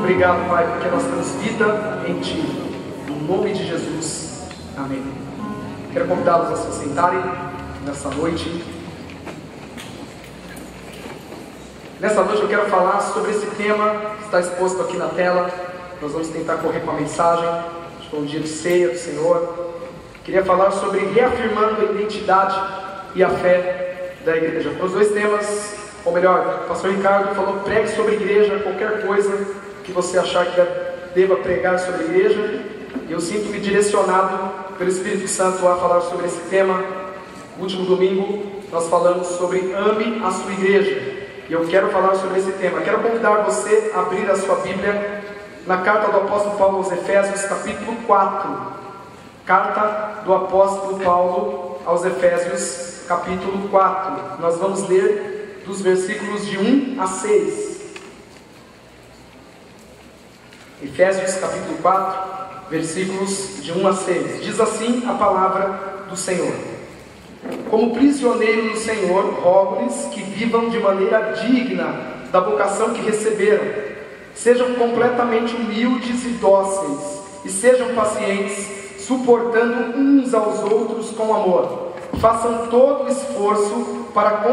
Obrigado, Pai, porque nós temos vida em Ti. No nome de Jesus. Amém. Quero convidá-los a se sentarem nessa noite. Nessa noite eu quero falar sobre esse tema que está exposto aqui na tela. Nós vamos tentar correr com a mensagem. Foi um dia de ceia do Senhor. Queria falar sobre reafirmando a identidade e a fé da igreja. Os dois temas, ou melhor, o pastor Ricardo falou: pregue sobre igreja, qualquer coisa que você achar que deva pregar sobre igreja. E eu sinto-me direcionado pelo Espírito Santo a falar sobre esse tema. No último domingo nós falamos sobre ame a sua igreja. E eu quero falar sobre esse tema. Quero convidar você a abrir a sua Bíblia na carta do apóstolo Paulo aos Efésios, capítulo 4. Carta do apóstolo Paulo aos Efésios, capítulo 4. Nós vamos ler dos versículos de 1 a 6. Efésios, capítulo 4, versículos de 1 a 6. Diz assim a palavra do Senhor: como prisioneiro no Senhor, rogo-lhes que vivam de maneira digna da vocação que receberam. Sejam completamente humildes e dóceis, e sejam pacientes, suportando uns aos outros com amor. Façam todo o esforço para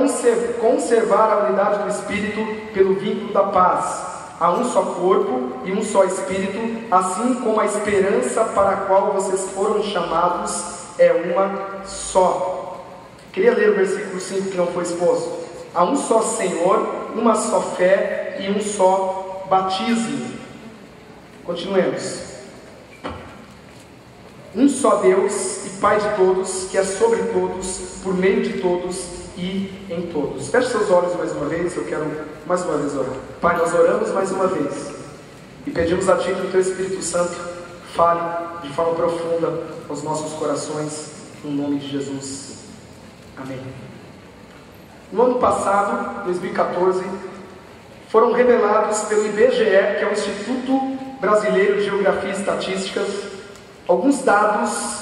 conservar a unidade do Espírito pelo vínculo da paz. Há um só corpo e um só Espírito, assim como a esperança para a qual vocês foram chamados é uma só. Queria ler o versículo 5 que não foi exposto. Há um só Senhor, uma só fé e um só batismo. Continuemos. Um só Deus e Pai de todos, que é sobre todos, por meio de todos e em todos. Feche seus olhos mais uma vez, eu quero mais uma vez orar. Pai, nós oramos mais uma vez e pedimos a Ti que o Teu Espírito Santo fale de forma profunda aos nossos corações, no nome de Jesus. Amém. No ano passado, 2014, foram revelados pelo IBGE, que é o Instituto Brasileiro de Geografia e Estatísticas, alguns dados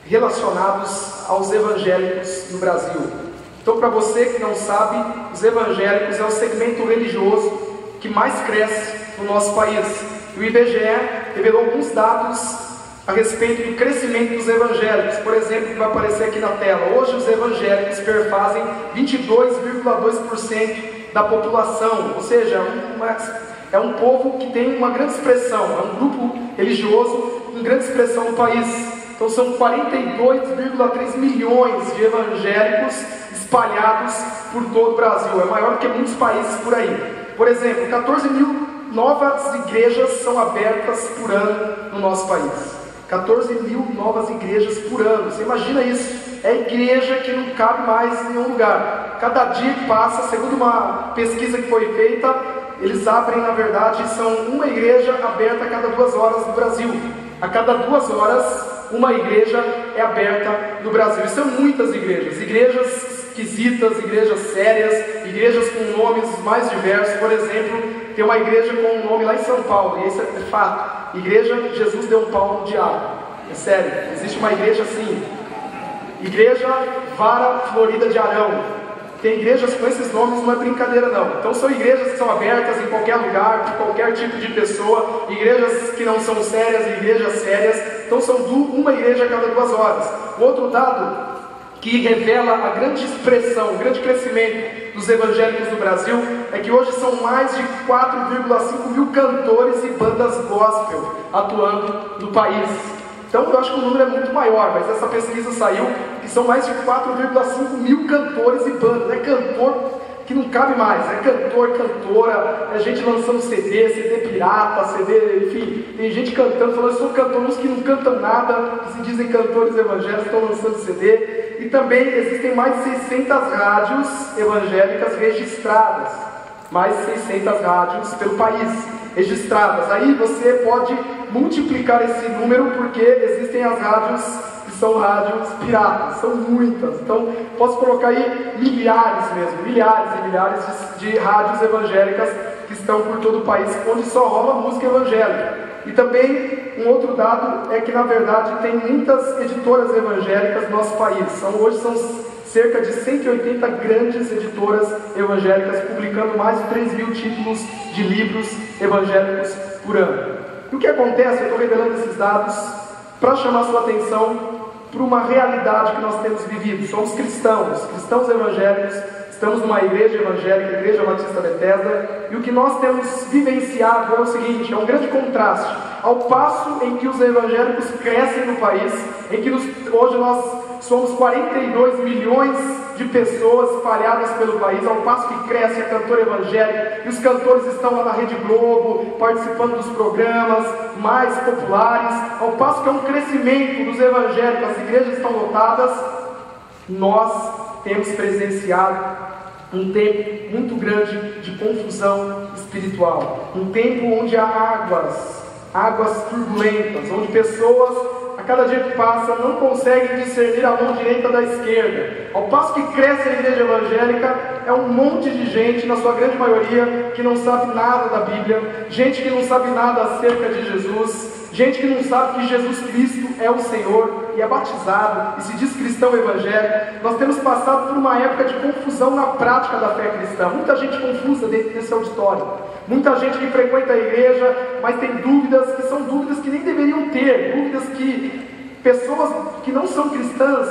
relacionados aos evangélicos no Brasil. Então, para você que não sabe, os evangélicos é o segmento religioso que mais cresce no nosso país. E o IBGE revelou alguns dados a respeito do crescimento dos evangélicos. Por exemplo, que vai aparecer aqui na tela. Hoje os evangélicos perfazem 22,2% da população, ou seja, é um povo que tem uma grande expressão, é um grupo religioso com grande expressão no país. Então são 42,3 milhões de evangélicos espalhados por todo o Brasil. É maior do que muitos países por aí. Por exemplo, 14 mil novas igrejas são abertas por ano no nosso país. 14 mil novas igrejas por ano. Você imagina isso? É igreja que não cabe mais em nenhum lugar. Cada dia que passa, segundo uma pesquisa que foi feita, eles abrem, na verdade, são uma igreja aberta a cada 2 horas no Brasil. A cada 2 horas, uma igreja é aberta no Brasil. E são muitas igrejas. Igrejas esquisitas, igrejas sérias, igrejas com nomes mais diversos. Por exemplo, tem uma igreja com um nome lá em São Paulo, e esse é fato. Igreja Jesus deu um pau no diabo. É sério, existe uma igreja assim. Igreja Vara Florida de Arão. Tem igrejas com esses nomes, não é brincadeira não. Então são igrejas que são abertas em qualquer lugar, para qualquer tipo de pessoa. Igrejas que não são sérias e igrejas sérias. Então são uma igreja a cada 2 horas. O outro dado que revela a grande expressão, o grande crescimento dos evangélicos no Brasil, é que hoje são mais de 4,5 mil cantores e bandas gospel atuando no país. Então eu acho que o número é muito maior, mas essa pesquisa saiu que são mais de 4,5 mil cantores e bandas. É cantor que não cabe mais, é cantor, cantora, é gente lançando CD, CD pirata, CD, enfim, tem gente cantando, falando: eu sou cantor. Uns que não cantam nada, que se dizem cantores evangélicos, estão lançando CD. E também existem mais de 600 rádios evangélicas registradas, mais de 600 rádios pelo país registradas. Aí você pode multiplicar esse número, porque existem as rádios que são rádios piratas, são muitas. Então posso colocar aí milhares mesmo, milhares e milhares de rádios evangélicas que estão por todo o país, onde só rola música evangélica. E também um outro dado é que, na verdade, tem muitas editoras evangélicas no nosso país. Hoje são cerca de 180 grandes editoras evangélicas, publicando mais de 3.000 títulos de livros evangélicos por ano. E o que acontece? Eu estou revelando esses dados para chamar sua atenção para uma realidade que nós temos vivido. Somos cristãos evangélicos, estamos numa igreja evangélica, Igreja Batista Bethesda, e o que nós temos vivenciado é o seguinte: é um grande contraste. Ao passo em que os evangélicos crescem no país, em que hoje nós somos 42 milhões de pessoas espalhadas pelo país, ao passo que cresce a cantora evangélica, e os cantores estão lá na Rede Globo, participando dos programas mais populares, ao passo que é um crescimento dos evangélicos, as igrejas estão lotadas, nós temos presenciado um tempo muito grande de confusão espiritual, um tempo onde há águas turbulentas, onde pessoas, a cada dia que passa, não conseguem discernir a mão direita da esquerda. Ao passo que cresce a igreja evangélica, é um monte de gente, na sua grande maioria, que não sabe nada da Bíblia, gente que não sabe nada acerca de Jesus, gente que não sabe que Jesus Cristo é o Senhor e é batizado e se diz cristão evangélico. Nós temos passado por uma época de confusão na prática da fé cristã. Muita gente confusa dentro desse auditório, muita gente que frequenta a igreja, mas tem dúvidas que são dúvidas que nem deveriam ter, dúvidas que pessoas que não são cristãs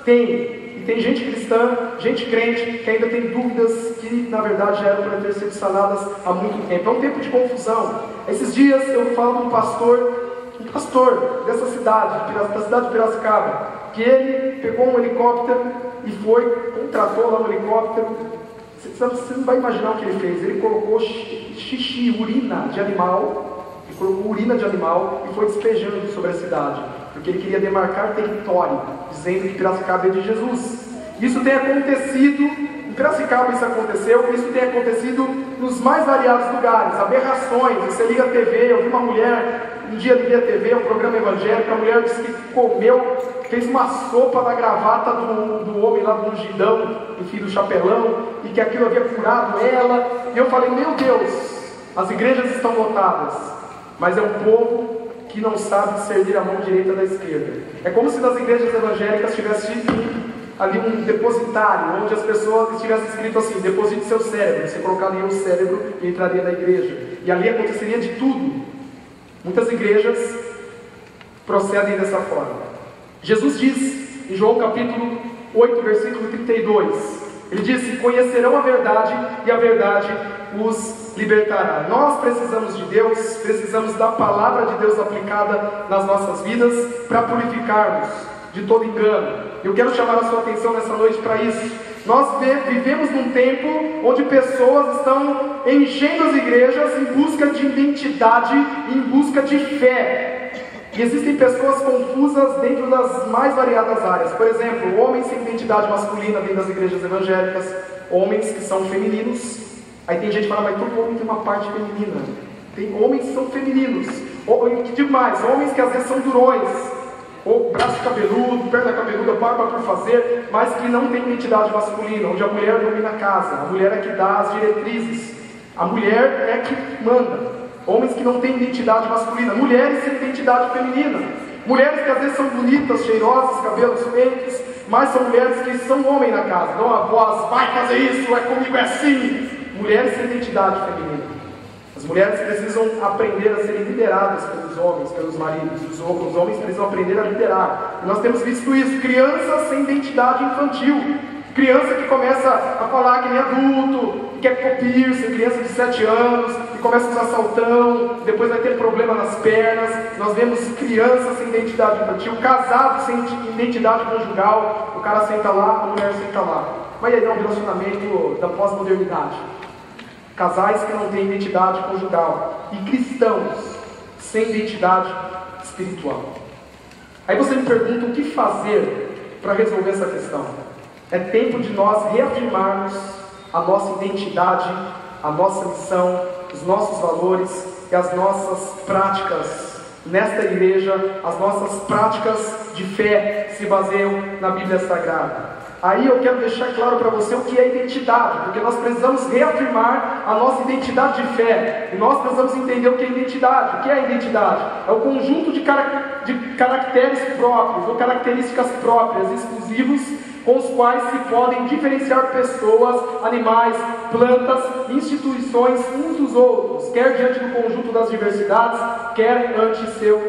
têm. E tem gente cristã, gente crente, que ainda tem dúvidas que na verdade já eram para ter sido sanadas há muito tempo. É um tempo de confusão. Esses dias eu falo de um pastor dessa cidade, da cidade de Piracicaba, que ele pegou um helicóptero e contratou lá um helicóptero. Você não vai imaginar o que ele fez. Ele colocou urina de animal e foi despejando sobre a cidade, porque ele queria demarcar território, dizendo que Piracicaba é de Jesus. Isso tem acontecido, em Piracicaba isso aconteceu, isso tem acontecido nos mais variados lugares, aberrações. Você liga a TV, eu vi uma mulher, um dia liguei a TV, um programa evangélico, a mulher disse que fez uma sopa da gravata do homem lá do ungidão, enfim, do chapelão, e que aquilo havia curado ela. E eu falei, meu Deus, as igrejas estão lotadas, mas é um povo que não sabe discernir a mão direita da esquerda. É como se nas igrejas evangélicas tivesse ali um depositário, onde as pessoas tivessem escrito assim: deposite seu cérebro. Você colocaria o cérebro e entraria na igreja, e ali aconteceria de tudo. Muitas igrejas procedem dessa forma. Jesus diz em João capítulo 8, versículo 32, ele disse: conhecerão a verdade e a verdade os libertará. Nós precisamos de Deus, precisamos da palavra de Deus aplicada nas nossas vidas para purificarmos de todo engano. Eu quero chamar a sua atenção nessa noite para isso. Nós vivemos num tempo onde pessoas estão enchendo as igrejas em busca de identidade, em busca de fé. E existem pessoas confusas dentro das mais variadas áreas. Por exemplo, homens sem identidade masculina dentro das igrejas evangélicas, homens que são femininos. Aí tem gente que fala, mas todo homem tem uma parte feminina. Tem homens que são femininos. Ou, que digo mais, homens que às vezes são durões, ou braço cabeludo, perna cabeluda, barba por fazer, mas que não tem identidade masculina, onde a mulher domina a casa, a mulher é que dá as diretrizes, a mulher é que manda. Homens que não têm identidade masculina, mulheres sem identidade feminina, mulheres que às vezes são bonitas, cheirosas, cabelos feitos, mas são mulheres que são homem na casa, dão a voz, vai fazer isso, é comigo, é assim. Mulheres sem identidade feminina. As mulheres precisam aprender a serem lideradas pelos homens, pelos maridos. Os homens precisam aprender a liderar. E nós temos visto isso. Crianças sem identidade infantil. Criança que começa a falar que nem adulto, que quer pôr piercing, criança de 7 anos, que começa a usar saltão, depois vai ter problema nas pernas. Nós vemos crianças sem identidade infantil, casados sem identidade conjugal. O cara senta lá, a mulher senta lá. Mas aí é um relacionamento da pós-modernidade. Casais que não têm identidade conjugal e cristãos sem identidade espiritual. Aí você me pergunta o que fazer para resolver essa questão. É tempo de nós reafirmarmos a nossa identidade, a nossa missão, os nossos valores e as nossas práticas nesta igreja. As nossas práticas de fé se baseiam na Bíblia Sagrada. Aí eu quero deixar claro para você o que é identidade, porque nós precisamos reafirmar a nossa identidade de fé, e nós precisamos entender o que é identidade. O que é identidade? É o conjunto de caracteres próprios, ou características próprias, exclusivos, com os quais se podem diferenciar pessoas, animais, plantas, instituições uns dos outros, quer diante do conjunto das diversidades, quer ante seus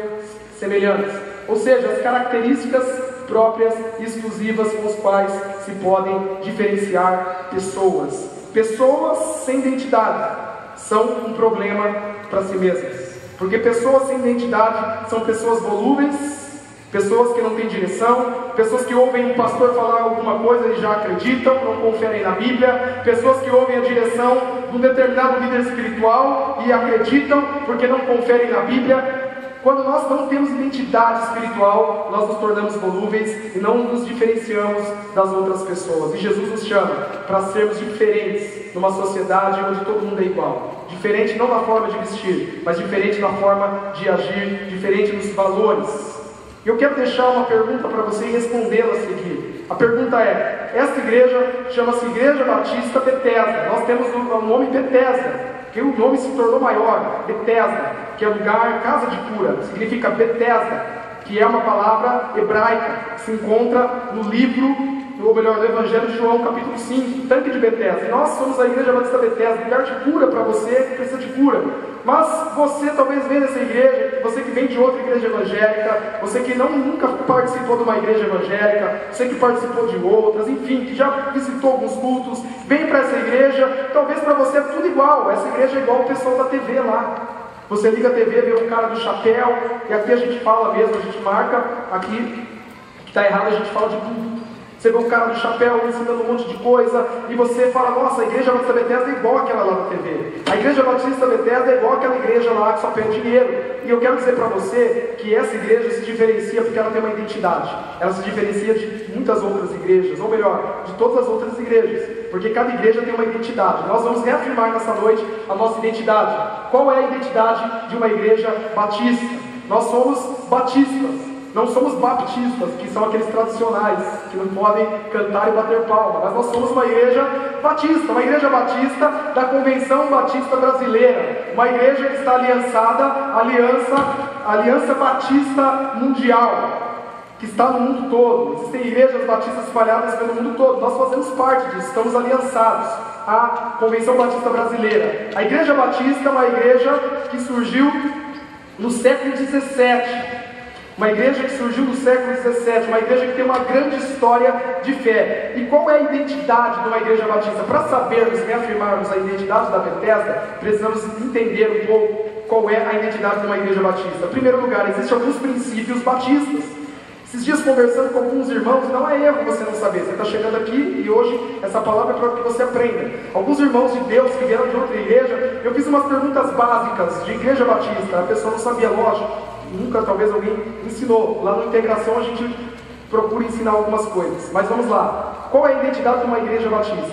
semelhantes. Ou seja, as características próprias e exclusivas com os quais se podem diferenciar pessoas. Pessoas sem identidade são um problema para si mesmas, porque pessoas sem identidade são pessoas volúveis, pessoas que não têm direção, pessoas que ouvem um pastor falar alguma coisa e já acreditam, não conferem na Bíblia, pessoas que ouvem a direção de um determinado líder espiritual e acreditam porque não conferem na Bíblia. Quando nós não temos identidade espiritual, nós nos tornamos volúveis e não nos diferenciamos das outras pessoas. E Jesus nos chama para sermos diferentes numa sociedade onde todo mundo é igual. Diferente não na forma de vestir, mas diferente na forma de agir, diferente nos valores. E eu quero deixar uma pergunta para você e respondê-la a seguir. A pergunta é: esta igreja chama-se Igreja Batista Betesda. Nós temos o nome Betesda, que o nome se tornou maior, Betesda, que é lugar, casa de cura, significa Betesda, que é uma palavra hebraica, que se encontra no livro, ou melhor, no Evangelho de João, capítulo 5, tanque de Betesda. E nós somos a Igreja Batista Betesda, lugar de cura para você que precisa de cura. Mas você talvez venha dessa igreja, você que vem de outra igreja evangélica, você que nunca participou de uma igreja evangélica, você que participou de outras, enfim, que já visitou alguns cultos, vem para essa igreja, talvez para você é tudo igual, essa igreja é igual o pessoal da TV lá. Você liga a TV, vê um cara do chapéu, e aqui a gente fala mesmo, a gente marca, aqui que está errado, a gente fala de tudo. Você vê um cara do chapéu ensinando um monte de coisa, e você fala: nossa, a Igreja Batista Betesda é igual aquela lá na TV. A Igreja Batista Betesda é igual aquela igreja lá que só pede dinheiro. E eu quero dizer para você que essa igreja se diferencia porque ela tem uma identidade. Ela se diferencia de muitas outras igrejas, ou melhor, de todas as outras igrejas. Porque cada igreja tem uma identidade. Nós vamos reafirmar nessa noite a nossa identidade. Qual é a identidade de uma igreja batista? Nós somos batistas. Não somos baptistas, que são aqueles tradicionais, que não podem cantar e bater palma, mas nós somos uma igreja batista da Convenção Batista Brasileira, uma igreja que está aliançada à Aliança Batista Mundial, que está no mundo todo. Existem igrejas batistas espalhadas pelo mundo todo, nós fazemos parte disso, estamos aliançados à Convenção Batista Brasileira. A Igreja Batista é uma igreja que surgiu no século XVII, uma igreja que surgiu no século XVII, uma igreja que tem uma grande história de fé. E qual é a identidade de uma igreja batista? Para sabermos e reafirmarmos a identidade da Betesda, precisamos entender um pouco qual é a identidade de uma igreja batista. Em primeiro lugar, existem alguns princípios batistas. Esses dias conversando com alguns irmãos, não é erro você não saber, você está chegando aqui e hoje essa palavra é para que você aprenda. Alguns irmãos de Deus que vieram de outra igreja, eu fiz umas perguntas básicas de igreja batista, a pessoa não sabia, lógico. Nunca, talvez alguém ensinou. Lá na integração a gente procura ensinar algumas coisas. Mas vamos lá. Qual é a identidade de uma igreja batista?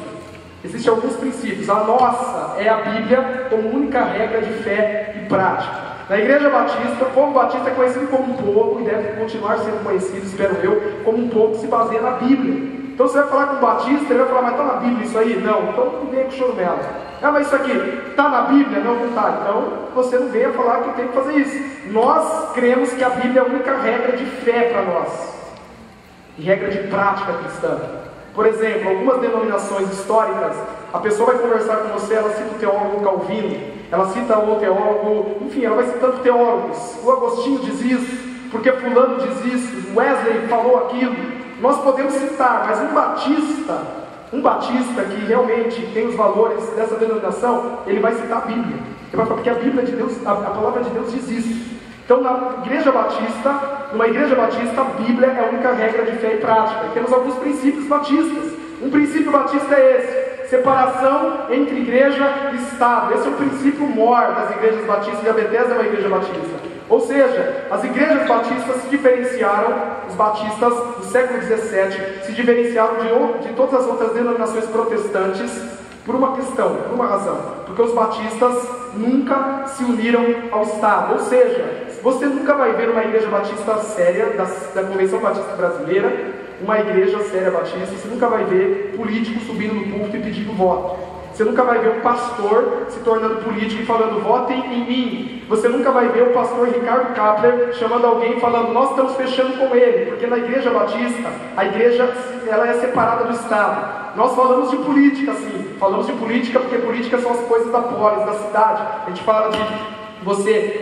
Existem alguns princípios. A nossa é a Bíblia como única regra de fé e prática. Na igreja batista, o povo batista é conhecido como um povo, e deve continuar sendo conhecido, espero eu, como um povo que se baseia na Bíblia. Então você vai falar com um batista, ele vai falar: mas está na Bíblia isso aí? Não, então não venha com chorumela. Ah, mas isso aqui está na Bíblia? Não, não está. Então você não venha falar que tem que fazer isso. Nós cremos que a Bíblia é a única regra de fé para nós, e regra de prática cristã. Por exemplo, algumas denominações históricas, a pessoa vai conversar com você, ela cita o teólogo Calvino, ela cita o teólogo, enfim, ela vai citando teólogos. O Agostinho diz isso, porque fulano diz isso, Wesley falou aquilo. Nós podemos citar, mas um batista que realmente tem os valores dessa denominação, ele vai citar a Bíblia. Ele vai falar, porque a Bíblia de Deus, a palavra de Deus diz isso. Então, numa igreja batista, a Bíblia é a única regra de fé e prática. E temos alguns princípios batistas. Um princípio batista é esse: separação entre igreja e Estado. Esse é o princípio maior das igrejas batistas, e a Betesda é uma igreja batista. Ou seja, as igrejas batistas se diferenciaram, os batistas do século XVII, se diferenciaram de todas as outras denominações protestantes por uma questão, por uma razão. Porque os batistas nunca se uniram ao Estado. Ou seja, você nunca vai ver uma igreja batista séria, da Convenção Batista Brasileira, uma igreja séria batista, você nunca vai ver político subindo no púlpito e pedindo voto. Você nunca vai ver um pastor se tornando político e falando, votem em mim. Você nunca vai ver o pastor Ricardo Kapler chamando alguém e falando, nós estamos fechando com ele. Porque na Igreja Batista, a igreja ela é separada do Estado. Nós falamos de política, sim. Falamos de política porque política são as coisas da polis, da cidade. A gente fala de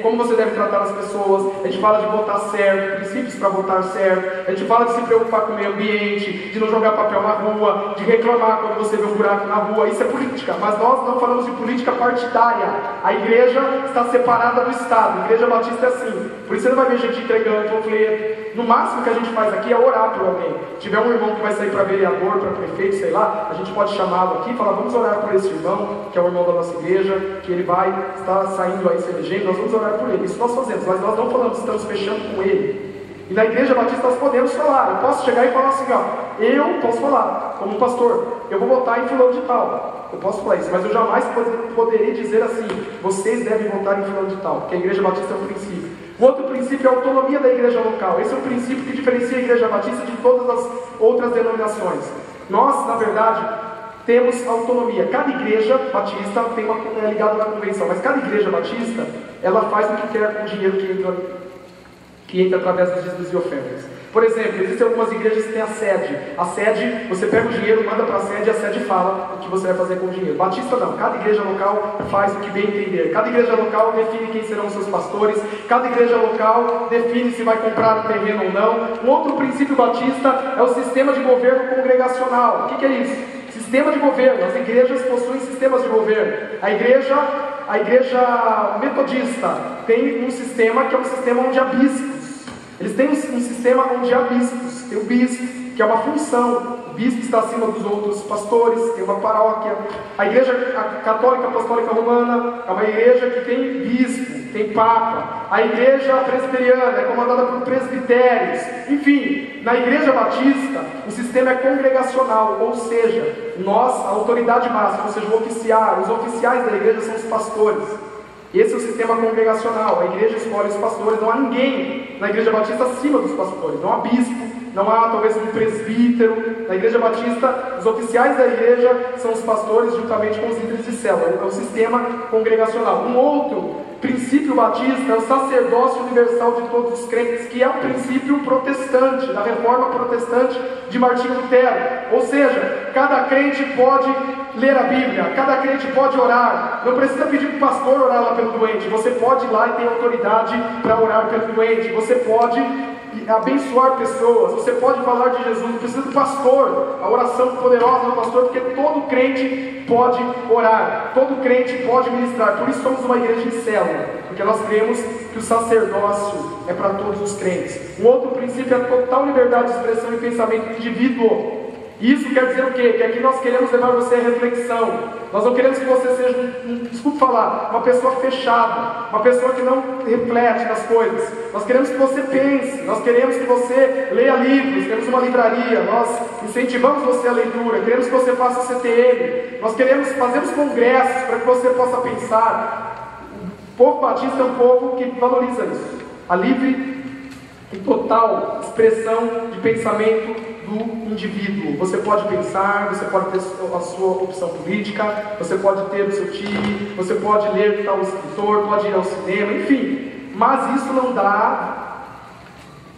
como você deve tratar as pessoas, a gente fala de votar certo, princípios para votar certo, a gente fala de se preocupar com o meio ambiente, de não jogar papel na rua, de reclamar quando você vê um buraco na rua, isso é política, mas nós não falamos de política partidária. A igreja está separada do Estado, a Igreja Batista é assim, por isso você não vai ver gente entregando panfleto. No máximo que a gente faz aqui é orar por alguém. Se tiver um irmão que vai sair para vereador, para prefeito, sei lá, a gente pode chamá-lo aqui e falar, vamos orar por esse irmão, que é o irmão da nossa igreja, que ele vai estar saindo aí, se elegendo, nós vamos orar por ele. Isso nós fazemos, mas nós não falamos, estamos fechando com ele. E na Igreja Batista nós podemos falar. Eu posso chegar e falar assim, ó, eu posso falar, como um pastor, eu vou votar em fulano de tal. Eu posso falar isso, mas eu jamais poderia dizer assim, vocês devem votar em fulano de tal, porque a Igreja Batista é um princípio. O outro princípio é a autonomia da igreja local. Esse é o princípio que diferencia a Igreja Batista de todas as outras denominações. Nós, na verdade, temos autonomia. Cada igreja batista é ligada na convenção, mas cada igreja batista, ela faz o que quer com o dinheiro que entra através dos dízimos e ofertas. Por exemplo, existem algumas igrejas que têm a sede. A sede, você pega o dinheiro, manda para a sede e a sede fala o que você vai fazer com o dinheiro. Batista não, cada igreja local faz o que bem entender. Cada igreja local define quem serão os seus pastores. Cada igreja local define se vai comprar um terreno ou não. Um outro princípio batista é o sistema de governo congregacional. O que é isso? Sistema de governo. As igrejas possuem sistemas de governo. A igreja metodista tem um sistema que é um sistema onde há bispos. Eles têm um sistema onde há bispos. Tem o bispo, que é uma função. O bispo está acima dos outros pastores, tem uma paróquia. A igreja católica apostólica romana é uma igreja que tem bispo, tem papa. A igreja presbiteriana é comandada por presbitérios. Enfim, na Igreja Batista, o sistema é congregacional, ou seja, nós, a autoridade máxima, ou seja, os oficiais da igreja são os pastores. Esse é o sistema congregacional. A igreja escolhe os pastores. Não há ninguém na Igreja Batista acima dos pastores. Não há bispo, não há talvez um presbítero. Na Igreja Batista, os oficiais da igreja são os pastores juntamente com os líderes de célula. É o sistema congregacional. Um outro princípio batista é o sacerdócio universal de todos os crentes, que é um princípio protestante, da reforma protestante de Martinho Lutero. Ou seja, cada crente pode ler a Bíblia, cada crente pode orar. Não precisa pedir para o pastor orar lá pelo doente. Você pode ir lá e tem autoridade para orar pelo doente. Você pode abençoar pessoas, você pode falar de Jesus. Não precisa do pastor, a oração poderosa do pastor, porque todo crente pode orar, todo crente pode ministrar. Por isso somos uma igreja em célula, porque nós cremos que o sacerdócio é para todos os crentes. Um outro princípio é a total liberdade de expressão e pensamento do indivíduo. Isso quer dizer o quê? Que aqui nós queremos levar você à reflexão. Nós não queremos que você seja, desculpe falar, uma pessoa fechada, uma pessoa que não reflete nas coisas. Nós queremos que você pense, nós queremos que você leia livros, temos uma livraria, nós incentivamos você à leitura, queremos que você faça CTM, nós fazemos congressos para que você possa pensar. O povo batista é um povo que valoriza isso, a livre e total expressão de pensamento do indivíduo. Você pode pensar, você pode ter a sua opção política, você pode ter o seu time, você pode ler tal escritor, pode ir ao cinema, enfim. Mas isso não dá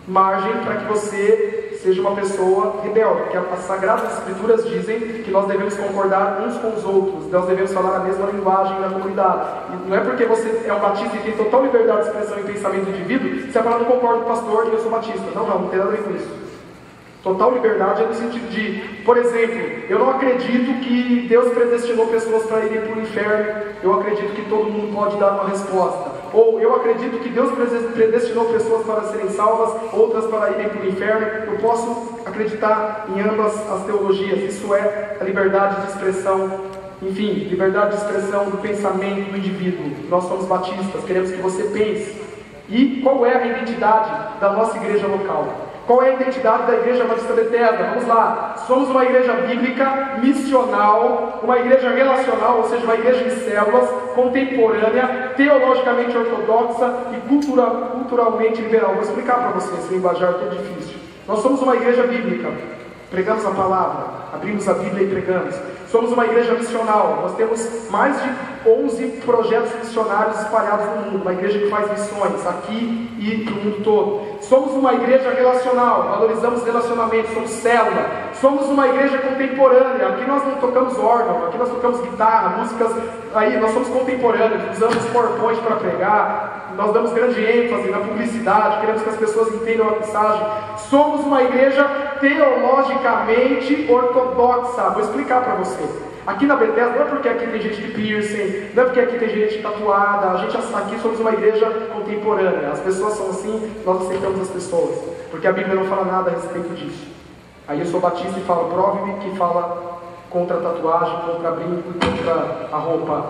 margem para que você seja uma pessoa rebelde, porque as Sagradas Escrituras dizem que nós devemos concordar uns com os outros, nós devemos falar a mesma linguagem na comunidade. E não é porque você é um batista e tem total liberdade de expressão e pensamento do indivíduo, você vai falar, não concordo com o pastor e eu sou batista. Não tem nada a ver com isso. Total liberdade é no sentido de, por exemplo, eu não acredito que Deus predestinou pessoas para irem para o inferno, eu acredito que todo mundo pode dar uma resposta. Ou eu acredito que Deus predestinou pessoas para serem salvas, outras para irem para o inferno. Eu posso acreditar em ambas as teologias. Isso é a liberdade de expressão, enfim, liberdade de expressão do pensamento do indivíduo. Nós somos batistas, queremos que você pense. E qual é a identidade da nossa igreja local? Qual é a identidade da Igreja Batista Bethesda? Vamos lá, somos uma igreja bíblica, missional, uma igreja relacional, ou seja, uma igreja em células, contemporânea, teologicamente ortodoxa e culturalmente liberal. Vou explicar para vocês, esse linguajar é tão difícil. Nós somos uma igreja bíblica, pregamos a palavra, abrimos a Bíblia e pregamos. Somos uma igreja missional. Nós temos mais de 11 projetos missionários espalhados no mundo. Uma igreja que faz missões aqui e no mundo todo. Somos uma igreja relacional. Valorizamos relacionamentos, somos célula. Somos uma igreja contemporânea. Aqui nós não tocamos órgão, aqui nós tocamos guitarra, músicas. Aí nós somos contemporâneos, usamos PowerPoint para pregar. Nós damos grande ênfase na publicidade, queremos que as pessoas entendam a mensagem. Somos uma igreja teologicamente ortodoxa. Vou explicar para você. Aqui na Bethesda, não é porque aqui tem gente de piercing, não é porque aqui tem gente tatuada, aqui somos uma igreja contemporânea. As pessoas são assim, nós aceitamos as pessoas, porque a Bíblia não fala nada a respeito disso. Aí eu sou batista e falo, prove-me que fala contra a tatuagem, contra brinco, contra a roupa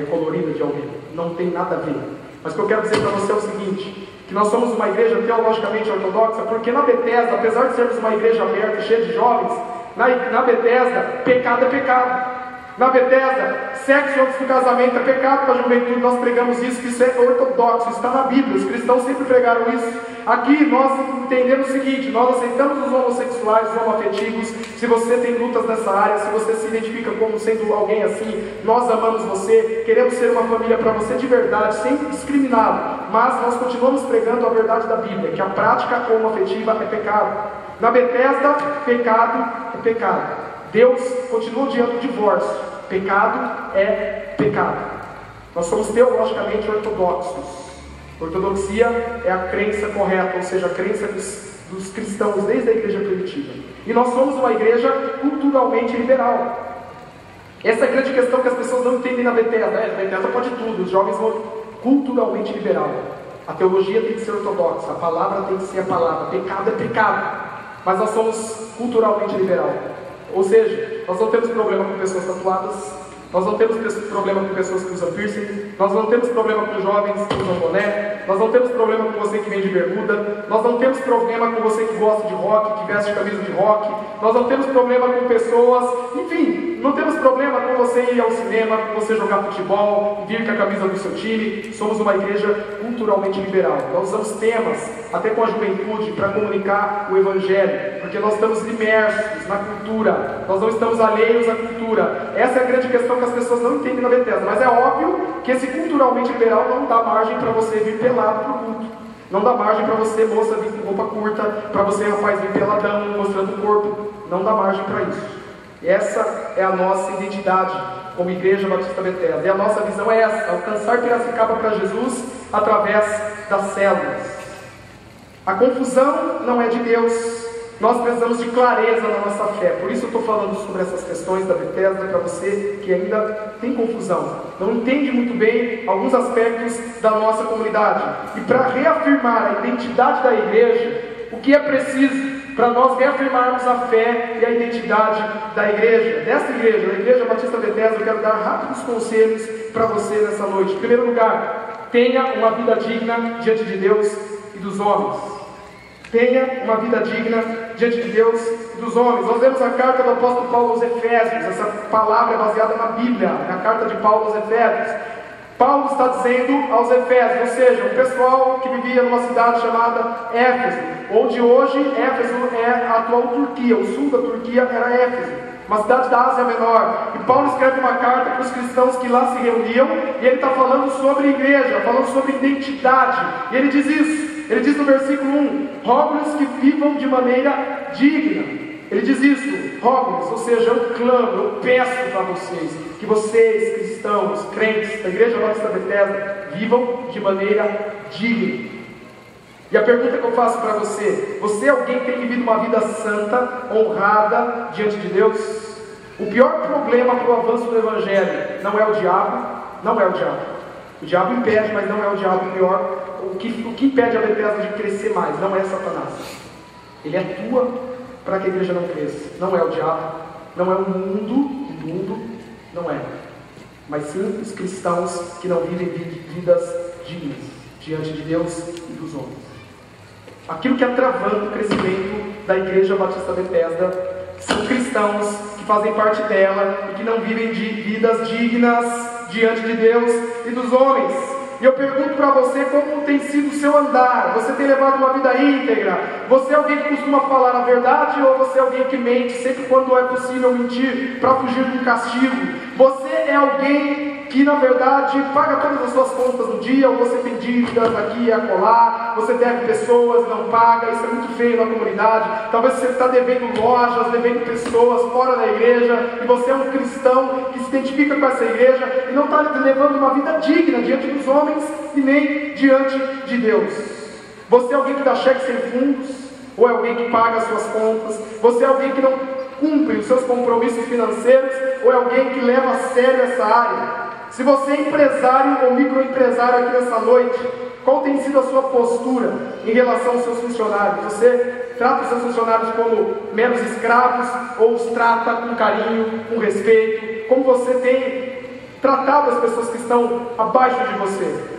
colorida de alguém. Não tem nada a ver. Mas o que eu quero dizer para você é o seguinte, que nós somos uma igreja teologicamente ortodoxa, porque na Bethesda, apesar de sermos uma igreja aberta, cheia de jovens, na Bethesda, pecado é pecado. Na Bethesda, sexo antes do casamento é pecado para a juventude. Nós pregamos isso, que isso é ortodoxo, isso está na Bíblia, os cristãos sempre pregaram isso. Aqui nós entendemos o seguinte, nós aceitamos os homossexuais, os homoafetivos. Se você tem lutas nessa área, se você se identifica como sendo alguém assim, nós amamos você, queremos ser uma família para você de verdade, sem discriminá-lo. Mas nós continuamos pregando a verdade da Bíblia, que a prática homoafetiva é pecado. Na Bethesda, pecado é pecado. Deus continua odiando o divórcio. Pecado é pecado. Nós somos teologicamente ortodoxos. Ortodoxia é a crença correta, ou seja, a crença dos cristãos desde a igreja primitiva. E nós somos uma igreja culturalmente liberal. Essa é a grande questão que as pessoas não entendem na Bethesda. A Bethesda pode tudo, os jovens vão culturalmente liberal. A teologia tem que ser ortodoxa, a palavra tem que ser a palavra. Pecado é pecado. Mas nós somos culturalmente liberal. Ou seja, nós não temos problema com pessoas tatuadas, nós não temos problema com pessoas que usam piercing, nós não temos problema com jovens que usam boné, nós não temos problema com você que vem de bermuda, nós não temos problema com você que gosta de rock, que veste camisa de rock, nós não temos problema com pessoas, enfim, não temos problema com você ir ao cinema, com você jogar futebol, vir com a camisa do seu time. Somos uma igreja culturalmente liberal. Nós usamos temas, até com a juventude, para comunicar o Evangelho, porque nós estamos imersos na cultura, nós não estamos alheios à cultura. Essa é a grande questão que as pessoas não entendem na Bethesda, mas é óbvio que esse culturalmente liberal não dá margem para você vir pelado para o culto. Não dá margem para você, moça, vir com roupa curta, para você, rapaz, vir peladão, mostrando o corpo. Não dá margem para isso. Essa é a nossa identidade como Igreja Batista Bethesda. E a nossa visão é essa: alcançar Piracicaba para Jesus através das células. A confusão não é de Deus. Nós precisamos de clareza na nossa fé. Por isso eu estou falando sobre essas questões da Bethesda para você que ainda tem confusão, não entende muito bem alguns aspectos da nossa comunidade. E para reafirmar a identidade da igreja, o que é preciso para nós reafirmarmos a fé e a identidade da igreja, dessa igreja, da Igreja Batista Bethesda? Eu quero dar rápidos conselhos para você nessa noite. Em primeiro lugar, tenha uma vida digna diante de Deus e dos homens. Tenha uma vida digna diante de Deus e dos homens. Nós vemos a carta do apóstolo Paulo aos Efésios. Essa palavra é baseada na Bíblia, na carta de Paulo aos Efésios. Paulo está dizendo aos Efésios, ou seja, o pessoal que vivia numa cidade chamada Éfeso, onde hoje Éfeso é a atual Turquia, o sul da Turquia era Éfeso, uma cidade da Ásia Menor. E Paulo escreve uma carta para os cristãos que lá se reuniam, e ele está falando sobre igreja, falando sobre identidade. E ele diz isso. Ele diz no versículo 1: rogo-lhes que vivam de maneira digna. Ele diz isso, rogo-lhes, ou seja, eu clamo, eu peço para vocês, que vocês, cristãos, crentes da Igreja Batista Bethesda, vivam de maneira digna. E a pergunta que eu faço para você: você é alguém que tem vivido uma vida santa, honrada diante de Deus? O pior problema para o avanço do Evangelho não é o diabo, não é o diabo. O diabo impede, mas não é o diabo. O pior, o que impede a Bethesda de crescer mais não é Satanás. Ele atua para que a igreja não cresça. Não é o diabo, não é o mundo não é. Mas sim os cristãos que não vivem vidas dignas diante de Deus e dos homens. Aquilo que é travando o crescimento da Igreja Batista Bethesda são cristãos que fazem parte dela e que não vivem de vidas dignas diante de Deus e dos homens. E eu pergunto para você como tem sido o seu andar. Você tem levado uma vida íntegra? Você é alguém que costuma falar a verdade ou você é alguém que mente sempre quando é possível mentir para fugir de um castigo? Você é alguém que na verdade paga todas as suas contas no dia, ou você tem dívidas aqui e acolá, você deve pessoas, não paga, isso é muito feio na comunidade. Talvez você está devendo lojas, devendo pessoas fora da igreja, e você é um cristão que se identifica com essa igreja e não está levando uma vida digna diante dos homens e nem diante de Deus. Você é alguém que dá cheque sem fundos, ou é alguém que paga as suas contas? Você é alguém que não cumpre os seus compromissos financeiros, ou é alguém que leva a sério essa área? Se você é empresário ou microempresário aqui nessa noite, qual tem sido a sua postura em relação aos seus funcionários? Você trata os seus funcionários como meros escravos ou os trata com carinho, com respeito? Como você tem tratado as pessoas que estão abaixo de você?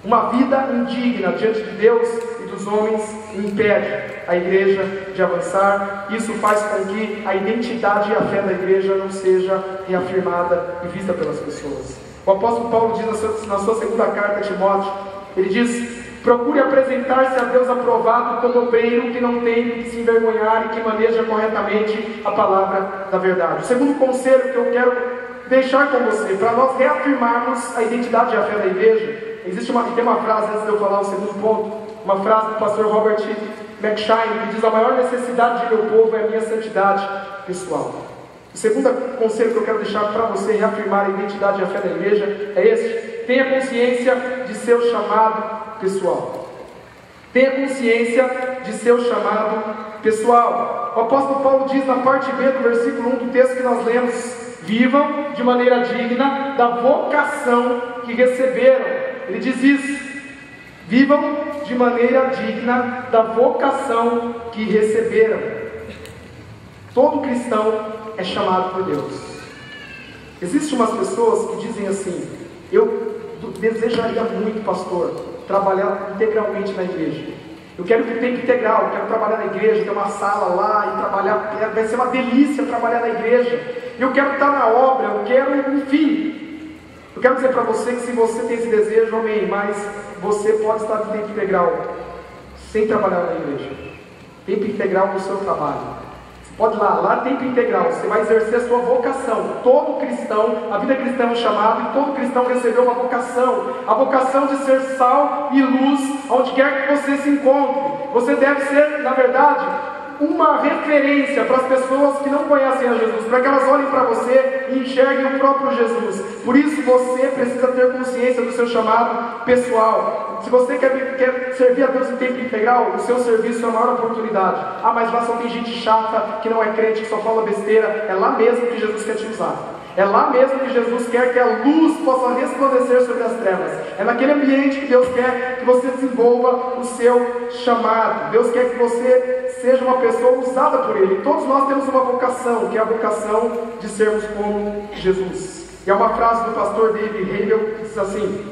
Uma vida indigna diante de Deus e dos homens impede a igreja de avançar. Isso faz com que a identidade e a fé da igreja não seja reafirmada e vista pelas pessoas. O apóstolo Paulo diz na sua segunda carta a Timóteo, ele diz: procure apresentar-se a Deus aprovado como obreiro que não tem de se envergonhar e que maneja corretamente a palavra da verdade. O segundo conselho que eu quero deixar com você, para nós reafirmarmos a identidade e a fé da igreja, tem uma frase, antes de eu falar o segundo ponto, uma frase do pastor Robert McShine, que diz: a maior necessidade de meu povo é a minha santidade pessoal. O segundo conselho que eu quero deixar para você reafirmar a identidade e a fé da igreja é esse: tenha consciência de seu chamado pessoal. Tenha consciência de seu chamado pessoal. O apóstolo Paulo diz na parte B do versículo 1 do texto que nós lemos: vivam de maneira digna da vocação que receberam. Ele diz isso: vivam de maneira digna da vocação que receberam. Todo cristão é chamado por Deus. Existem umas pessoas que dizem assim: eu desejaria muito, pastor, trabalhar integralmente na igreja. Eu quero que tempo integral, eu quero trabalhar na igreja, ter uma sala lá e trabalhar, vai ser uma delícia trabalhar na igreja. Eu quero estar na obra, eu quero, enfim. Eu quero dizer para você que se você tem esse desejo, amém, mas você pode estar de tempo integral sem trabalhar na igreja. Tempo integral no seu trabalho. Você pode ir lá tempo integral, você vai exercer a sua vocação. Todo cristão, a vida cristã é um chamado, e todo cristão recebeu uma vocação. A vocação de ser sal e luz onde quer que você se encontre. Você deve ser, na verdade, uma referência para as pessoas que não conhecem a Jesus, para que elas olhem para você e enxerguem o próprio Jesus. Por isso você precisa ter consciência do seu chamado pessoal. Se você quer servir a Deus em tempo integral, o seu serviço é a maior oportunidade. Ah, mas lá só tem gente chata, que não é crente, que só fala besteira. É lá mesmo que Jesus quer te usar. É lá mesmo que Jesus quer que a luz possa resplandecer sobre as trevas. É naquele ambiente que Deus quer que você desenvolva o seu chamado. Deus quer que você seja uma pessoa usada por Ele. Todos nós temos uma vocação, que é a vocação de sermos como Jesus. E é uma frase do pastor David Hegel que diz assim: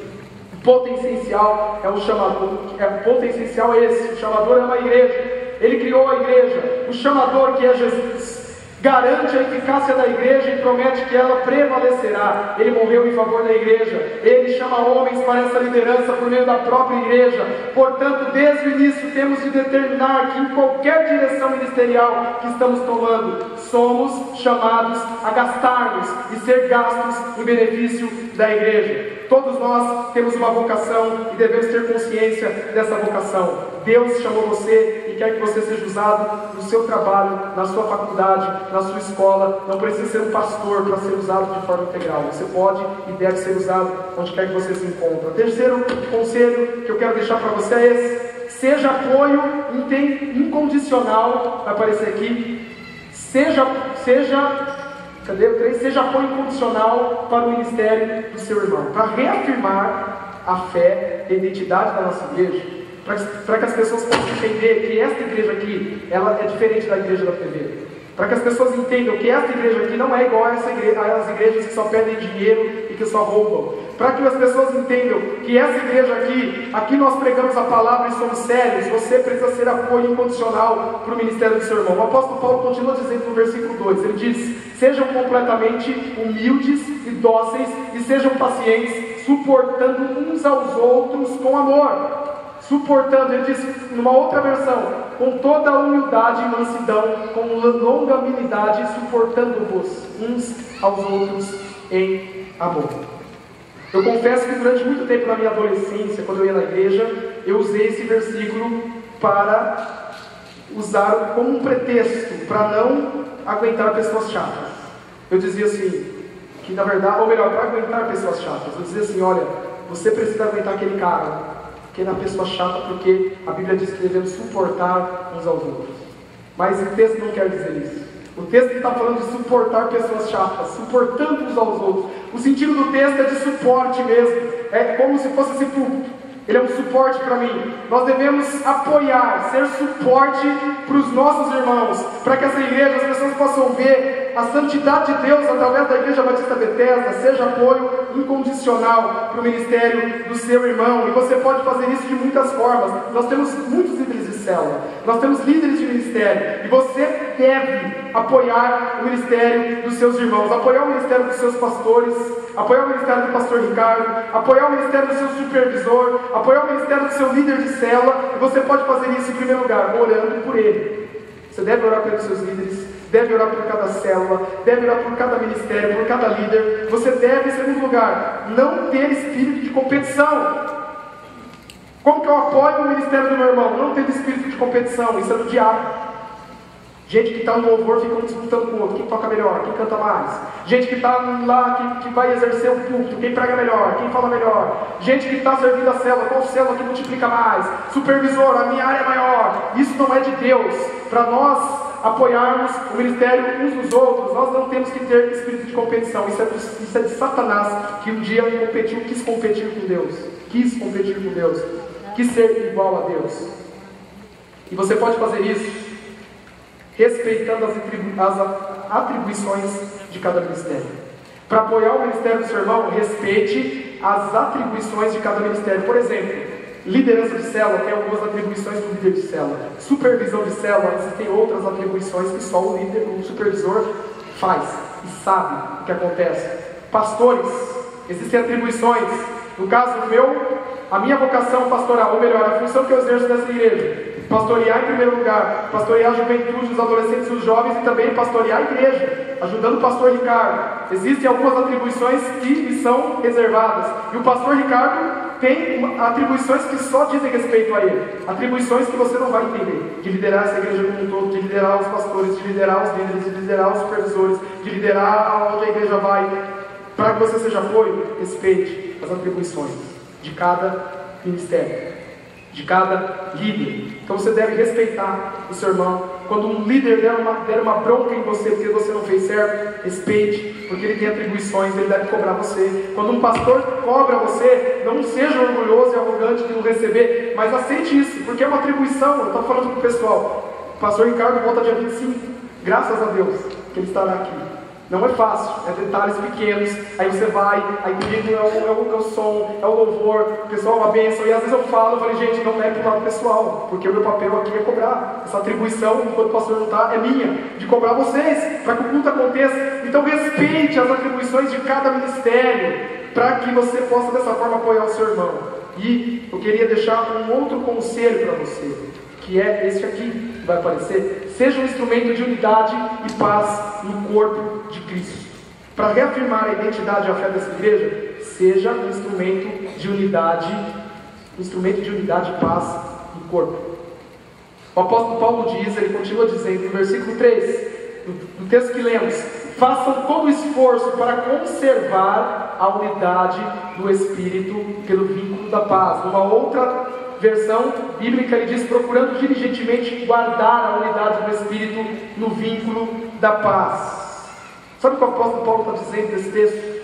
o ponto essencial é o chamador. O ponto essencial é esse: o chamador é uma igreja. Ele criou a igreja. O chamador, que é Jesus, garante a eficácia da igreja e promete que ela prevalecerá. Ele morreu em favor da igreja. Ele chama homens para essa liderança por meio da própria igreja. Portanto, desde o início temos de determinar que em qualquer direção ministerial que estamos tomando, somos chamados a gastarmos e ser gastos em benefício da igreja. Todos nós temos uma vocação e devemos ter consciência dessa vocação. Deus chamou você e quer que você seja usado no seu trabalho, na sua faculdade, na sua escola. Não precisa ser um pastor para ser usado de forma integral. Você pode e deve ser usado onde quer que você se encontre. O terceiro conselho que eu quero deixar para você é esse: seja apoio incondicional. Vai aparecer aqui. Seja apoio incondicional para o ministério do seu irmão, para reafirmar a fé e a identidade da nossa igreja, para que as pessoas possam entender que esta igreja aqui, ela é diferente da igreja da TV, para que as pessoas entendam que esta igreja aqui não é igual a às igrejas que só pedem dinheiro e que só roubam, para que as pessoas entendam que essa igreja aqui nós pregamos a palavra e somos sérios. Você precisa ser apoio incondicional para o ministério do seu irmão. O apóstolo Paulo continua dizendo no versículo 2, ele diz: sejam completamente humildes e dóceis e sejam pacientes, suportando uns aos outros com amor. Suportando, ele diz numa outra versão, com toda a humildade e mansidão, com longanimidade, suportando-vos uns aos outros em amor. Eu confesso que durante muito tempo na minha adolescência, quando eu ia na igreja, eu usei esse versículo para usar como um pretexto para não aguentar pessoas chatas. Eu dizia assim, que na verdade, ou melhor, para aguentar pessoas chatas, eu dizia assim, olha, você precisa aguentar aquele cara, que é uma pessoa chata, porque a Bíblia diz que devemos suportar uns aos outros. Mas o texto não quer dizer isso. O texto está falando de suportar pessoas chatas, suportando uns aos outros. O sentido do texto é de suporte mesmo. É como se fosse esse púlpito. Ele é um suporte para mim. Nós devemos apoiar, ser suporte para os nossos irmãos, para que essa igreja, as pessoas possam ver a santidade de Deus através da Igreja Batista Bethesda, seja apoio incondicional para o ministério do seu irmão. E você pode fazer isso de muitas formas. Nós temos muitos líderes de célula, nós temos líderes de ministério, e você deve apoiar o ministério dos seus irmãos, apoiar o ministério dos seus pastores, apoiar o ministério do pastor Ricardo, apoiar o ministério do seu supervisor, apoiar o ministério do seu líder de célula. E você pode fazer isso em primeiro lugar, orando por ele. Você deve orar pelos seus líderes, deve orar por cada célula, deve orar por cada ministério, por cada líder. Você deve, em segundo lugar, não ter espírito de competição. Como que eu apoio o ministério do meu irmão? Não ter espírito de competição, isso é do diabo. Gente que está no louvor fica um disputando com o outro, quem toca melhor, quem canta mais. Gente que está lá, que vai exercer o culto, quem prega melhor, quem fala melhor. Gente que está servindo a célula, qual célula que multiplica mais. Supervisor, a minha área é maior. Isso não é de Deus. Para nós apoiarmos o ministério uns dos outros, nós não temos que ter espírito de competição. Isso é de Satanás, que um dia quis competir com Deus. Quis ser igual a Deus. E você pode fazer isso respeitando as atribuições de cada ministério. Para apoiar o ministério do seu irmão, respeite as atribuições de cada ministério. Por exemplo, liderança de célula tem algumas atribuições do líder de célula. Supervisão de célula, existem outras atribuições que só o líder, o supervisor faz e sabe o que acontece. Pastores, existem atribuições. No caso meu, a minha vocação pastoral, ou melhor, a função que eu exerço nessa igreja, pastorear em primeiro lugar, pastorear a juventude, os adolescentes e os jovens, e também pastorear a igreja, ajudando o pastor Ricardo. Existem algumas atribuições que lhe são reservadas, e o pastor Ricardo tem atribuições que só dizem respeito a ele, atribuições que você não vai entender, de liderar essa igreja como um todo, de liderar os pastores, de liderar os líderes, de liderar os supervisores, de liderar aonde a igreja vai. Para que você seja apoio, respeite as atribuições de cada ministério, de cada líder. Então você deve respeitar o seu irmão. Quando um líder der uma bronca em você porque você não fez certo, respeite, porque ele tem atribuições, ele deve cobrar você. Quando um pastor cobra você, não seja orgulhoso e arrogante de não receber, mas aceite isso, porque é uma atribuição. Eu estou falando para o pessoal, o pastor Ricardo volta dia 25, graças a Deus que ele estará aqui. Não é fácil, é detalhes pequenos, aí você vai, aí comigo é o som, é o louvor, o pessoal é uma bênção, e às vezes eu falei, gente, não é pro lado pessoal, porque o meu papel aqui é cobrar, essa atribuição, enquanto o pastor não está, é minha, de cobrar vocês, para que o culto aconteça. Então respeite as atribuições de cada ministério, para que você possa dessa forma apoiar o seu irmão. E eu queria deixar um outro conselho para você, que é esse aqui, que vai aparecer. Seja um instrumento de unidade e paz no corpo de Cristo. Para reafirmar a identidade e a fé dessa igreja, seja um instrumento de unidade e paz no corpo. O apóstolo Paulo diz, ele continua dizendo no versículo 3, no texto que lemos: façam todo o esforço para conservar a unidade do Espírito pelo vínculo da paz. Numa outra versão bíblica ele diz: procurando diligentemente guardar a unidade do Espírito no vínculo da paz. Sabe o que o apóstolo Paulo está dizendo nesse texto?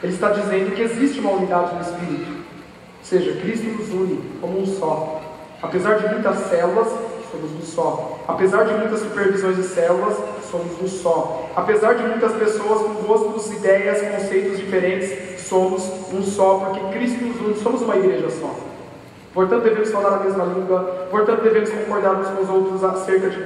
Ele está dizendo que existe uma unidade no Espírito, ou seja, Cristo nos une como um só. Apesar de muitas células, somos um só. Apesar de muitas supervisões de células, somos um só. Apesar de muitas pessoas com gostos, ideias, conceitos diferentes, somos um só, porque Cristo nos une, somos uma igreja só. Portanto, devemos falar a mesma língua, portanto, devemos concordar uns com os outros acerca de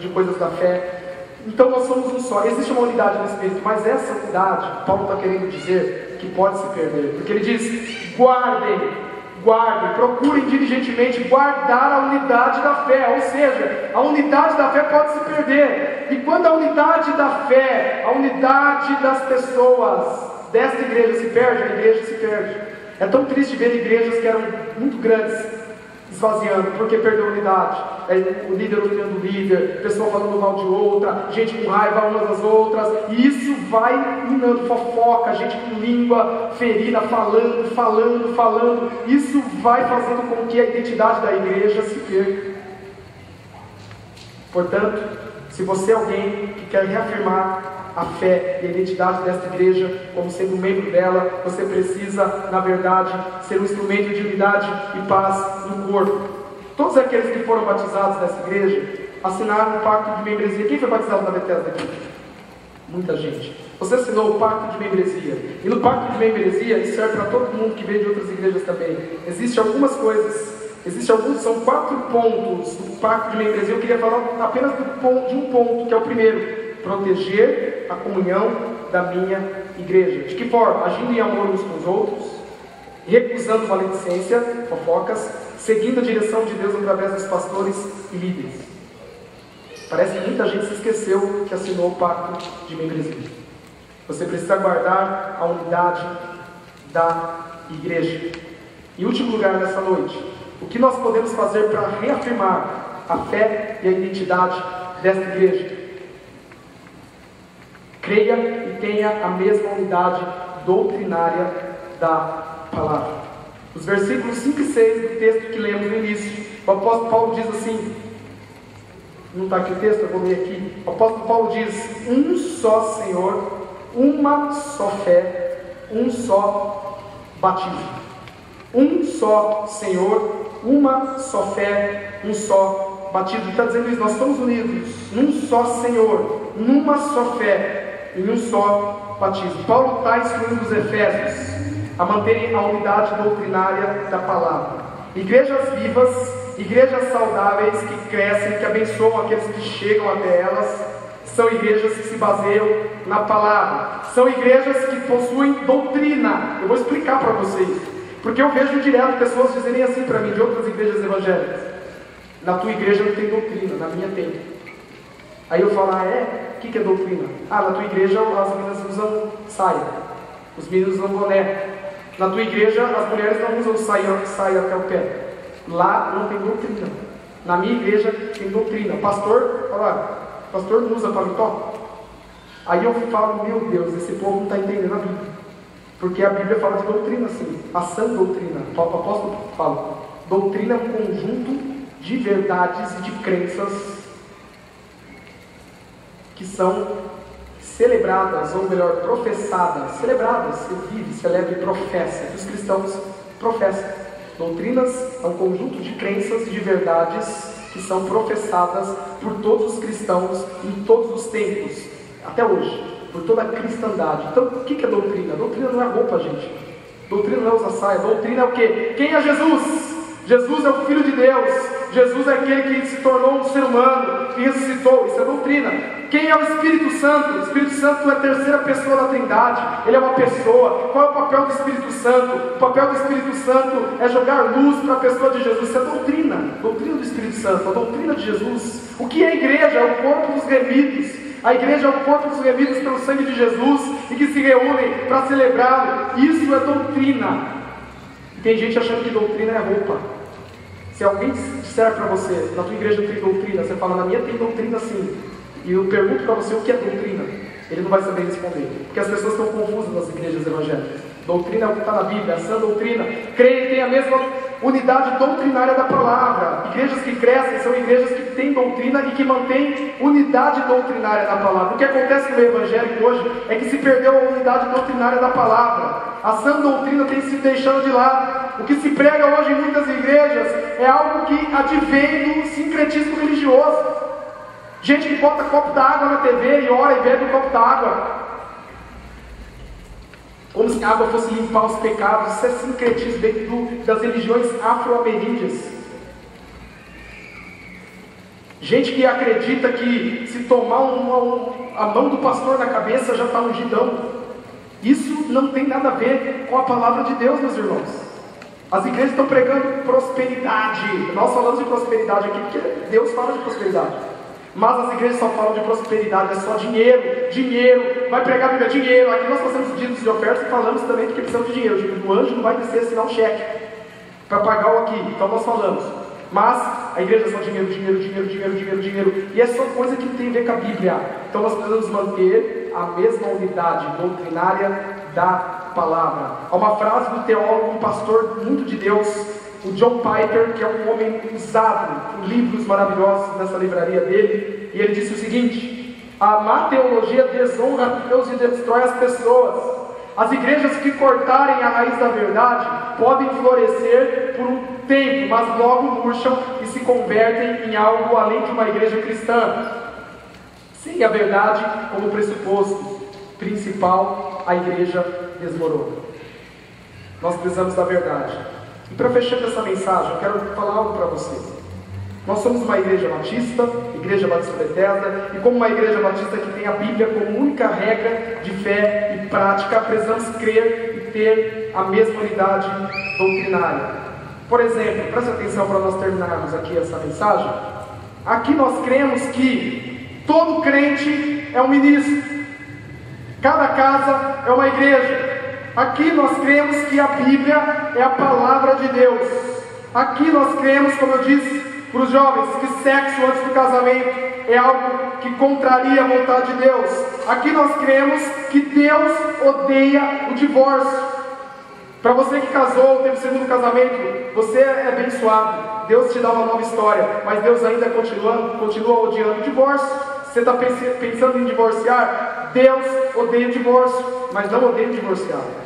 coisas da fé. Então, nós somos um só. Existe uma unidade no Espírito, mas essa unidade, Paulo está querendo dizer que pode se perder. Porque ele diz: guardem, procurem diligentemente guardar a unidade da fé. Ou seja, a unidade da fé pode se perder. E quando a unidade da fé, a unidade das pessoas desta igreja se perde, a igreja se perde. É tão triste ver igrejas que eram muito grandes esvaziando, porque perdeu a unidade. O líder odiando o líder, pessoa falando mal de outra, gente com raiva umas das outras, e isso vai minando, fofoca, gente com língua ferida, falando. Isso vai fazendo com que a identidade da igreja se perca. Portanto, se você é alguém que quer reafirmar a fé e a identidade desta igreja como sendo um membro dela, você precisa, na verdade, ser um instrumento de unidade e paz no corpo. Todos aqueles que foram batizados nessa igreja assinaram um pacto de membresia. Quem foi batizado na Bethesda aqui? Muita gente. Você assinou o pacto de membresia. E no pacto de membresia, isso serve para todo mundo que veio de outras igrejas também. Existem algumas coisas. São 4 pontos do pacto de membresia. Eu queria falar apenas de um ponto, que é o primeiro: proteger a comunhão da minha igreja. De que forma? Agindo em amor uns com os outros, recusando maledicência, fofocas, seguindo a direção de Deus através dos pastores e líderes. Parece que muita gente se esqueceu que assinou o pacto de membresia. Você precisa guardar a unidade da igreja. Em último lugar, nessa noite, o que nós podemos fazer para reafirmar a fé e a identidade desta igreja? Creia e tenha a mesma unidade doutrinária da palavra. Os versículos 5 e 6 do texto que lemos no início, o apóstolo Paulo diz assim, não está aqui o texto, eu vou ler aqui. O apóstolo Paulo diz: um só Senhor, uma só fé, um só batismo. Um só Senhor, uma só fé, um só batismo. Ele está dizendo isso: nós estamos unidos num só Senhor, numa só fé, em um só batismo. Paulo está instruindo os Efésios a manterem a unidade doutrinária da palavra. Igrejas vivas, igrejas saudáveis que crescem, que abençoam aqueles que chegam até elas, são igrejas que se baseiam na palavra. São igrejas que possuem doutrina. Eu vou explicar para vocês, porque eu vejo direto pessoas dizerem assim para mim, de outras igrejas evangélicas: na tua igreja não tem doutrina, na minha tem. Aí eu falo: ah, é? O que é doutrina? Ah, na tua igreja as meninas usam saia, os meninos usam boné. Na tua igreja as mulheres não usam saia até o pé. Lá não tem doutrina. Na minha igreja tem doutrina. Pastor, fala: pastor não usa paletó? Aí eu falo: meu Deus, esse povo não está entendendo a Bíblia. Porque a Bíblia fala de doutrina, sim, a sã doutrina. O apóstolo fala: doutrina é um conjunto de verdades e de crenças que são celebradas, ou melhor, professadas. Celebradas, você vive, celebra e professa. Os cristãos professam. Doutrinas é um conjunto de crenças e de verdades que são professadas por todos os cristãos em todos os tempos, até hoje, por toda a cristandade. Então, o que é doutrina? Doutrina não é roupa, gente. Doutrina não é usar saia. Doutrina é o quê? Quem é Jesus? Jesus é o Filho de Deus. Jesus é aquele que se tornou um ser humano, que ressuscitou. Isso é doutrina. Quem é o Espírito Santo? O Espírito Santo é a terceira pessoa da Trindade. Ele é uma pessoa. Qual é o papel do Espírito Santo? O papel do Espírito Santo é jogar luz para a pessoa de Jesus. Isso é doutrina. Doutrina do Espírito Santo, a doutrina de Jesus. O que é a igreja? É o corpo dos remidos. A igreja é o corpo dos remidos pelo sangue de Jesus e que se reúnem para celebrá-lo. Isso é doutrina. Tem gente achando que doutrina é roupa. Se alguém disser para você: na tua igreja tem doutrina, você fala: na minha tem doutrina sim. E eu pergunto para você: o que é doutrina? Ele não vai saber responder, porque as pessoas estão confusas nas igrejas evangélicas. Doutrina é o que está na Bíblia, a sã doutrina. Creia e tem a mesma unidade doutrinária da palavra. Igrejas que crescem são igrejas que têm doutrina e que mantêm unidade doutrinária da palavra. O que acontece no meio evangélico hoje é que se perdeu a unidade doutrinária da palavra. A sã doutrina tem se deixando de lado. O que se prega hoje em muitas igrejas é algo que advém do sincretismo religioso. Gente que bota copo d'água na TV e ora e bebe um copo d'água, como se a água fosse limpar os pecados. Isso é sincretismo dentro das religiões afro-ameríndias. Gente que acredita que se tomar a mão do pastor na cabeça já está ungidão. Isso não tem nada a ver com a palavra de Deus, meus irmãos. As igrejas estão pregando prosperidade. Nós falamos de prosperidade aqui porque Deus fala de prosperidade. Mas as igrejas só falam de prosperidade, é só dinheiro, dinheiro. Vai pregar a Bíblia, dinheiro. Aqui nós fazemos dízimos de ofertas e falamos também de que precisamos de dinheiro. O anjo não vai descer assinar um cheque para pagar o aqui. Então nós falamos. Mas a igreja é só dinheiro, dinheiro, dinheiro, dinheiro, dinheiro, dinheiro. E é só coisa que não tem a ver com a Bíblia. Então nós precisamos manter a mesma unidade doutrinária da palavra. Há uma frase do teólogo, um pastor muito de Deus, o John Piper, que é um homem usado em livros maravilhosos nessa livraria dele, e ele disse o seguinte: a má teologia desonra Deus e destrói as pessoas. As igrejas que cortarem a raiz da verdade podem florescer por um tempo, mas logo murcham e se convertem em algo além de uma igreja cristã. Sem a verdade como pressuposto principal, a igreja desmorona. Nós precisamos da verdade. E para fechar essa mensagem, eu quero falar algo para você. Nós somos uma igreja batista, Igreja Batista Bethesda, e como uma igreja batista que tem a Bíblia como única regra de fé e prática, precisamos crer e ter a mesma unidade doutrinária. Por exemplo, preste atenção para nós terminarmos aqui essa mensagem. Aqui nós cremos que todo crente é um ministro, cada casa é uma igreja. Aqui nós cremos que a Bíblia é a palavra de Deus. Aqui nós cremos, como eu disse para os jovens, que sexo antes do casamento é algo que contraria a vontade de Deus. Aqui nós cremos que Deus odeia o divórcio. Para você que casou, teve o segundo casamento, você é abençoado. Deus te dá uma nova história, mas Deus ainda continua odiando o divórcio. Você está pensando em divorciar? Deus odeia o divórcio, mas não odeia o divorciado.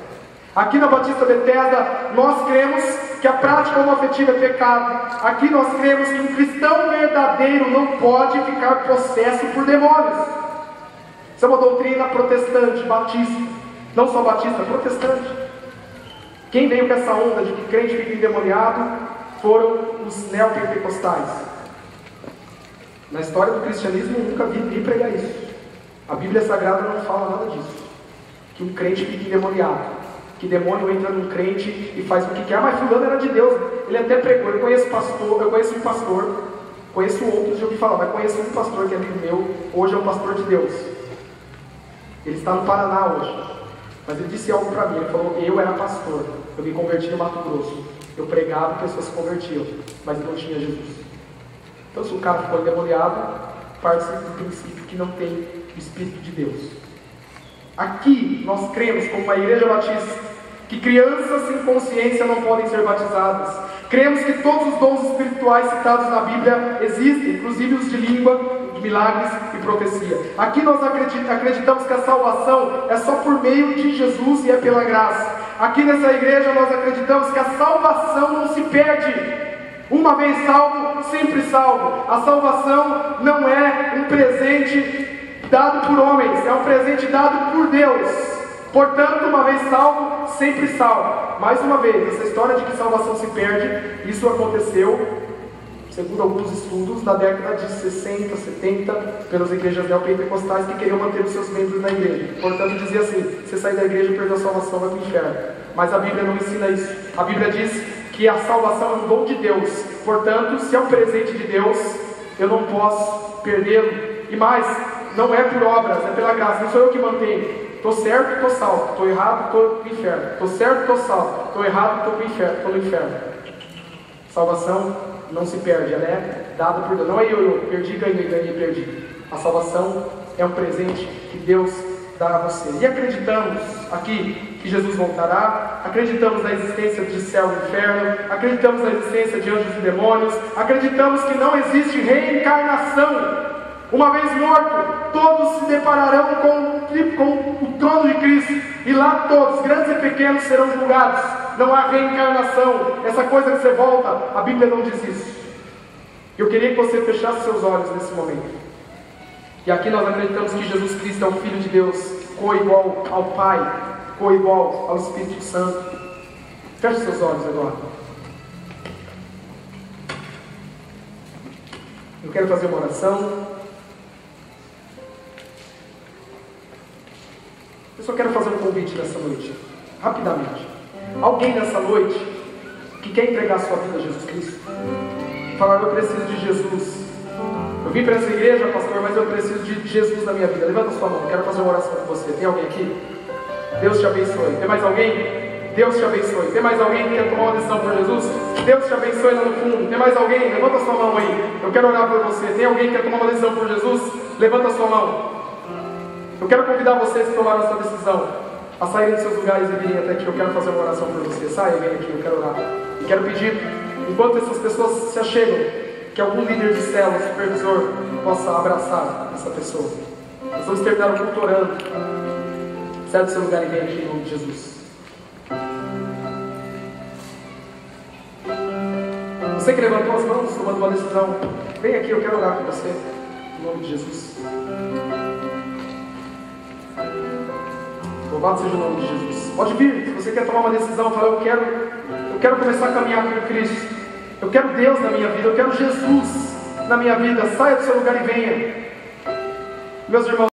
Aqui na Batista Bethesda, nós cremos que a prática homoafetiva é pecado. Aqui nós cremos que um cristão verdadeiro não pode ficar possesso por demônios. Isso é uma doutrina protestante, batista. Não só batista, protestante. Quem veio com essa onda de que crente fica endemoniado foram os neopentecostais. Na história do cristianismo, eu nunca vi ninguém pregar isso. A Bíblia Sagrada não fala nada disso. Que um crente fica endemoniado. Que demônio entra num crente e faz o que quer. Mas fulano era de Deus. Ele até pregou. Eu conheço um pastor. Conheço outros, já ouvi falar. Mas conheço um pastor que é amigo meu. Hoje é um pastor de Deus. Ele está no Paraná hoje. Mas ele disse algo para mim. Ele falou: eu era pastor. Eu me converti no Mato Grosso. Eu pregava e pessoas se convertiam. Mas não tinha Jesus. Então, se o cara ficou endemoniado, parte do princípio que não tem o Espírito de Deus. Aqui nós cremos, como uma igreja batista, que crianças sem consciência não podem ser batizadas. Cremos que todos os dons espirituais citados na Bíblia existem, inclusive os de língua, de milagres e profecia. Aqui nós acreditamos que a salvação é só por meio de Jesus e é pela graça. Aqui nessa igreja nós acreditamos que a salvação não se perde. Uma vez salvo, sempre salvo. A salvação não é um presente dado por homens, é um presente dado por Deus. Portanto, uma vez salvo, sempre salvo. Mais uma vez, essa história de que salvação se perde, isso aconteceu, segundo alguns estudos, na década de 60, 70, pelas igrejas neopentecostais que queriam manter os seus membros na igreja. Portanto, dizia assim: você sair da igreja e perder a salvação, vai para o inferno. Mas a Bíblia não ensina isso. A Bíblia diz que a salvação é um dom de Deus. Portanto, se é um presente de Deus, eu não posso perdê-lo. E mais, não é por obras, é pela graça. Não sou eu que mantenho. Estou certo, estou salvo. Estou errado, estou no inferno. Estou certo, estou salvo. Estou errado, estou no inferno. Salvação não se perde, ela é dada por Deus. Não é eu perdi, ganhei, perdi. A salvação é um presente que Deus dá a você. E acreditamos aqui que Jesus voltará, acreditamos na existência de céu e inferno, acreditamos na existência de anjos e demônios, acreditamos que não existe reencarnação. Uma vez morto, todos se depararão com o trono de Cristo, e lá todos, grandes e pequenos, serão julgados. Não há reencarnação, essa coisa que você volta, a Bíblia não diz isso. Eu queria que você fechasse seus olhos nesse momento. E aqui nós acreditamos que Jesus Cristo é o Filho de Deus, co-igual ao Pai, co-igual ao Espírito Santo. Feche seus olhos agora. Eu quero fazer uma oração. só quero fazer um convite nessa noite, rapidamente. Alguém nessa noite que quer entregar a sua vida a Jesus Cristo, falar: eu preciso de Jesus. Eu vim para essa igreja, pastor, mas eu preciso de Jesus na minha vida. Levanta a sua mão, quero fazer uma oração com você. Tem alguém aqui? Deus te abençoe. Tem mais alguém? Deus te abençoe. Tem mais alguém que quer tomar uma decisão por Jesus? Deus te abençoe lá no fundo. Tem mais alguém? Levanta a sua mão aí. Eu quero orar por você. Tem alguém que quer tomar uma decisão por Jesus? Levanta a sua mão. Eu quero convidar vocês que tomaram essa decisão a saírem dos seus lugares e virem até aqui. Eu quero fazer uma oração por você. Saia, vem aqui, eu quero orar. E quero pedir, enquanto essas pessoas se achegam, que algum líder de célula, supervisor, possa abraçar essa pessoa. Nós vamos terminar o culto orando. Sai do seu lugar e vem aqui em nome de Jesus. Você que levantou as mãos, tomando uma decisão, vem aqui, eu quero orar com você, em nome de Jesus. Louvado seja o nome de Jesus. Pode vir, se você quer tomar uma decisão, falar: eu quero começar a caminhar com Cristo. Eu quero Deus na minha vida, eu quero Jesus na minha vida. Saia do seu lugar e venha. Meus irmãos.